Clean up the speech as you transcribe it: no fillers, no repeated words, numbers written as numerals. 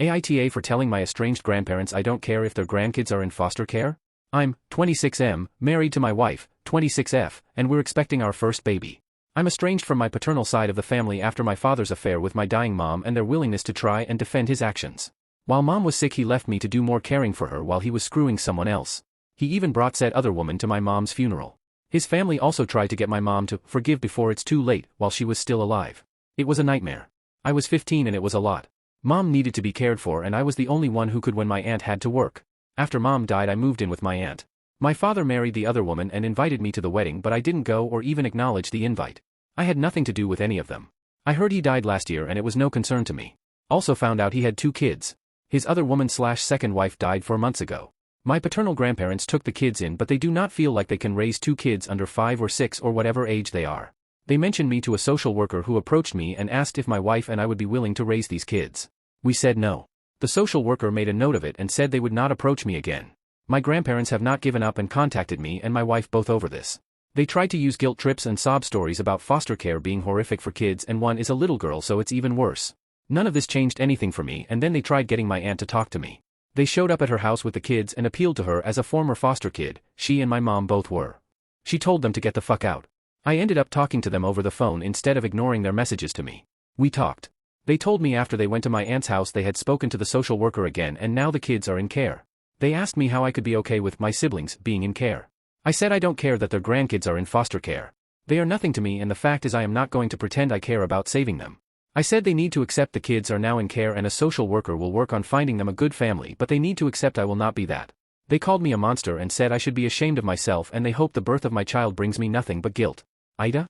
AITA for telling my estranged grandparents I don't care if their grandkids are in foster care? I'm 26M, married to my wife, 26F, and we're expecting our first baby. I'm estranged from my paternal side of the family after my father's affair with my dying mom and their willingness to try and defend his actions. While mom was sick, he left me to do more caring for her while he was screwing someone else. He even brought said other woman to my mom's funeral. His family also tried to get my mom to forgive before it's too late while she was still alive. It was a nightmare. I was 15 and it was a lot. Mom needed to be cared for and I was the only one who could when my aunt had to work. After mom died, I moved in with my aunt. My father married the other woman and invited me to the wedding, but I didn't go or even acknowledge the invite. I had nothing to do with any of them. I heard he died last year and it was no concern to me. Also found out he had 2 kids. His other woman/second wife died 4 months ago. My paternal grandparents took the kids in, but they do not feel like they can raise 2 kids under 5 or 6 or whatever age they are. They mentioned me to a social worker who approached me and asked if my wife and I would be willing to raise these kids. We said no. The social worker made a note of it and said they would not approach me again. My grandparents have not given up and contacted me and my wife both over this. They tried to use guilt trips and sob stories about foster care being horrific for kids, and one is a little girl, so it's even worse. None of this changed anything for me, and then they tried getting my aunt to talk to me. They showed up at her house with the kids and appealed to her as a former foster kid. She and my mom both were. She told them to get the fuck out. I ended up talking to them over the phone instead of ignoring their messages to me. We talked. They told me after they went to my aunt's house they had spoken to the social worker again and now the kids are in care. They asked me how I could be okay with my siblings being in care. I said I don't care that their grandkids are in foster care. They are nothing to me, and the fact is I am not going to pretend I care about saving them. I said they need to accept the kids are now in care and a social worker will work on finding them a good family, but they need to accept I will not be that. They called me a monster and said I should be ashamed of myself, and they hope the birth of my child brings me nothing but guilt. Aita?